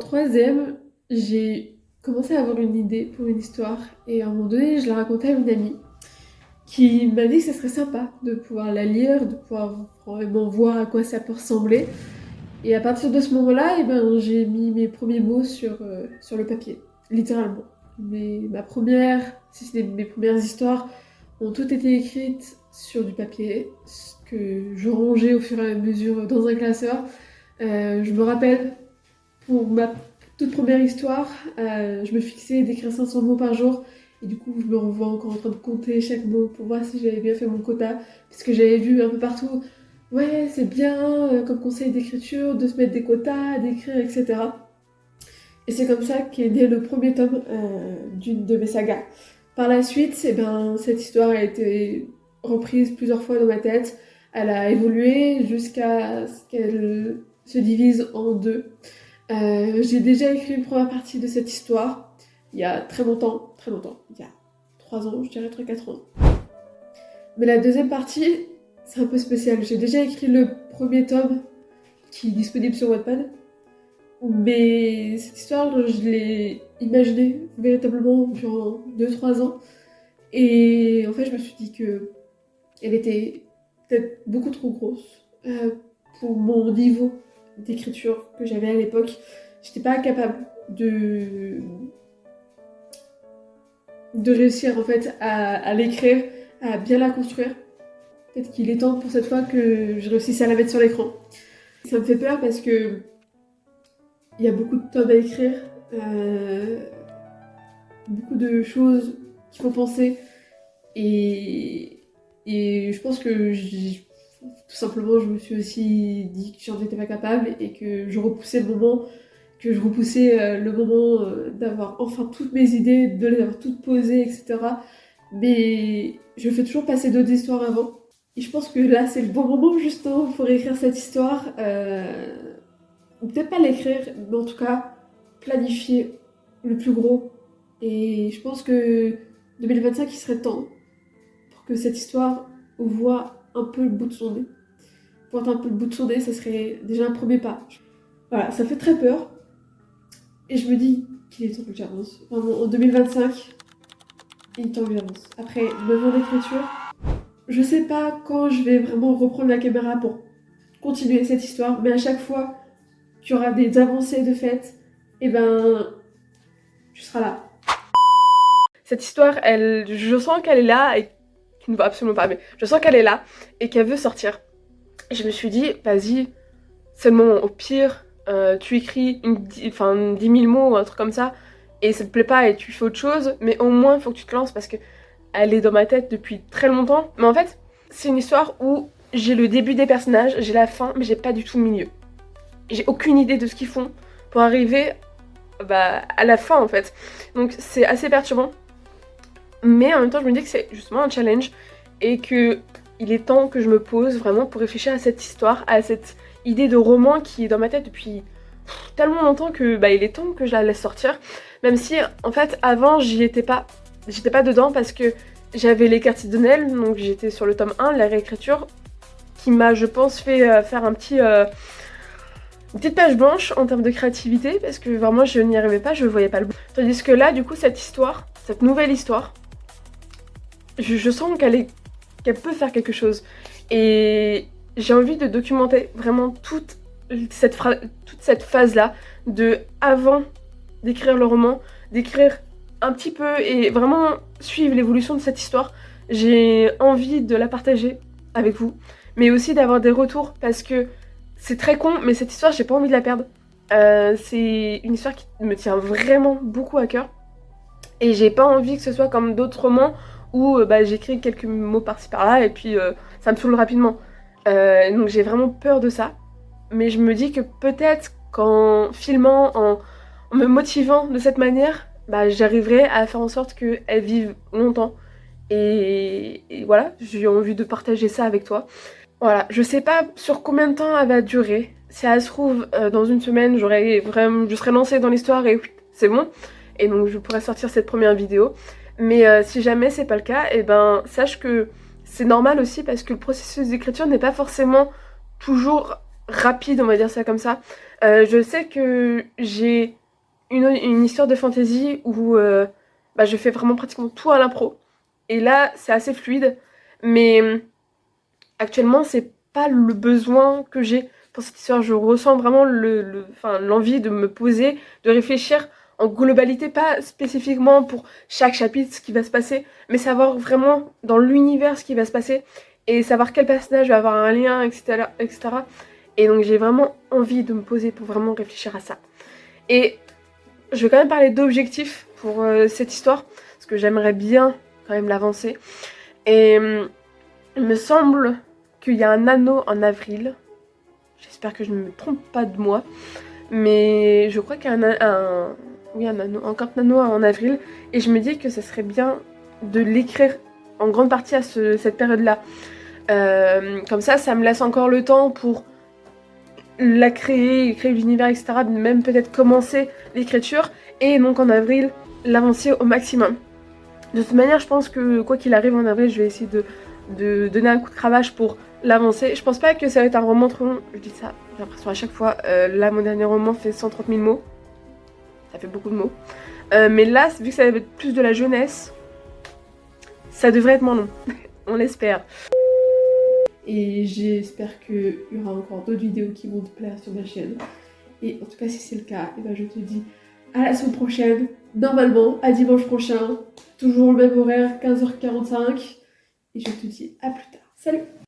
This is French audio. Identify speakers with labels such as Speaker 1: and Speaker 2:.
Speaker 1: troisième, j'ai commencé à avoir une idée pour une histoire et à un moment donné, je la racontais à une amie qui m'a dit que ce serait sympa de pouvoir la lire, de pouvoir vraiment voir à quoi ça peut ressembler. Et à partir de ce moment-là, j'ai mis mes premiers mots sur le papier, littéralement. Ma première, si ce n'est mes premières histoires, ont toutes été écrites sur du papier, ce que je rangeais au fur et à mesure dans un classeur. Je me rappelle, pour ma toute première histoire, je me fixais d'écrire 500 mots par jour. Et du coup, je me revois encore en train de compter chaque mot pour voir si j'avais bien fait mon quota. Parce que j'avais vu un peu partout, ouais, c'est bien comme conseil d'écriture de se mettre des quotas, d'écrire, etc. Et c'est comme ça qu'est né le premier tome d'une de mes sagas. Par la suite, cette histoire a été reprise plusieurs fois dans ma tête. Elle a évolué jusqu'à ce qu'elle se divise en deux. J'ai déjà écrit une première partie de cette histoire il y a très longtemps, il y a 3 ans, je dirais 3-4 ans. Mais la deuxième partie, c'est un peu spécial. J'ai déjà écrit le premier tome qui est disponible sur Wattpad, mais cette histoire, je l'ai imaginée véritablement durant 2-3 ans. Et en fait, je me suis dit que elle était peut-être beaucoup trop grosse pour mon niveau d'écriture que j'avais à l'époque. J'étais pas capable de réussir en fait à l'écrire, à bien la construire. Peut-être qu'il est temps pour cette fois que je réussisse à la mettre sur l'écran. Ça me fait peur parce que il y a beaucoup de tomes à écrire, beaucoup de choses qu'il faut penser et je pense que tout simplement je me suis aussi dit que j'en étais pas capable et que je repoussais le moment d'avoir enfin toutes mes idées, de les avoir toutes posées, etc. Mais je fais toujours passer d'autres histoires avant. Et je pense que là, c'est le bon moment justement pour écrire cette histoire. Ou peut-être pas l'écrire, mais en tout cas, planifier le plus gros. Et je pense que 2025, il serait temps pour que cette histoire voit un peu le bout de son nez. Pour un peu le bout de son nez, ça serait déjà un premier pas. Voilà, ça fait très peur. Et je me dis qu'il est temps que j'avance. Vraiment, en 2025, il est temps que j'avance. Après 9 ans d'écriture, je sais pas quand je vais vraiment reprendre la caméra pour continuer cette histoire, mais à chaque fois qu'il y aura des avancées de fait, tu seras là. Cette histoire, je sens qu'elle est là et qui ne va absolument pas, mais je sens qu'elle est là et qu'elle veut sortir. Je me suis dit, vas-y, seulement au pire, tu écris 10 000 mots ou un truc comme ça, et ça te plaît pas et tu fais autre chose, mais au moins il faut que tu te lances parce que elle est dans ma tête depuis très longtemps. Mais en fait, c'est une histoire où j'ai le début des personnages, j'ai la fin, mais j'ai pas du tout le milieu. J'ai aucune idée de ce qu'ils font pour arriver à la fin en fait. Donc c'est assez perturbant. Mais en même temps, je me dis que c'est justement un challenge et que il est temps que je me pose vraiment pour réfléchir à cette histoire, à cette idée de roman qui est dans ma tête depuis tellement longtemps que il est temps que je la laisse sortir. Même si en fait avant j'étais pas dedans parce que j'avais les quartiers de Nel, donc j'étais sur le tome 1, la réécriture, qui m'a je pense fait faire une petite page blanche en termes de créativité parce que vraiment je n'y arrivais pas, je voyais pas le bout. Tandis que là du coup cette nouvelle histoire, je sens qu'elle peut faire quelque chose. Et j'ai envie de documenter vraiment toute cette phase-là, de avant d'écrire le roman, d'écrire un petit peu et vraiment suivre l'évolution de cette histoire. J'ai envie de la partager avec vous, mais aussi d'avoir des retours parce que c'est très con, mais cette histoire, j'ai pas envie de la perdre. C'est une histoire qui me tient vraiment beaucoup à cœur. Et j'ai pas envie que ce soit comme d'autres romans où j'écris quelques mots par-ci par-là et puis ça me saoule rapidement. Donc j'ai vraiment peur de ça. Mais je me dis que peut-être qu'en filmant, en me motivant de cette manière, j'arriverai à faire en sorte qu'elle vive longtemps. Et voilà, j'ai envie de partager ça avec toi. Voilà, je sais pas sur combien de temps elle va durer. Si elle se trouve, dans une semaine, je serai lancée dans l'histoire et c'est bon. Et donc je pourrais sortir cette première vidéo. Mais si jamais c'est pas le cas, sache que c'est normal aussi parce que le processus d'écriture n'est pas forcément toujours rapide, on va dire ça comme ça. Je sais que j'ai une histoire de fantasy où bah, je fais vraiment pratiquement tout à l'impro. Et là, c'est assez fluide, mais actuellement, c'est pas le besoin que j'ai pour cette histoire. Je ressens vraiment l'envie de me poser, de réfléchir en globalité, pas spécifiquement pour chaque chapitre ce qui va se passer, mais savoir vraiment dans l'univers ce qui va se passer et savoir quel personnage va avoir un lien, etc. etc. Et donc j'ai vraiment envie de me poser pour vraiment réfléchir à ça. Et je vais quand même parler d'objectifs pour cette histoire, parce que j'aimerais bien quand même l'avancer. Et il me semble qu'il y a un anneau en avril. J'espère que je ne me trompe pas de moi. Mais je crois qu'il y a un anneau, encore un anneau en avril. Et je me dis que ça serait bien de l'écrire en grande partie à cette période-là. Comme ça me laisse encore le temps pour la créer l'univers, etc. Même peut-être commencer l'écriture. Et donc en avril, l'avancer au maximum. De toute manière, je pense que quoi qu'il arrive en avril, je vais essayer de donner un coup de cravache pour l'avancer. Je pense pas que ça va être un roman trop long. Je dis ça, j'ai l'impression à chaque fois. Là, mon dernier roman fait 130 000 mots. Ça fait beaucoup de mots. Mais là, vu que ça va être plus de la jeunesse, ça devrait être moins long. On l'espère. Et j'espère qu'il y aura encore d'autres vidéos qui vont te plaire sur ma chaîne. Et en tout cas, si c'est le cas, et ben je te dis à la semaine prochaine. Normalement, à dimanche prochain. Toujours le même horaire, 15h45. Et je te dis à plus tard. Salut!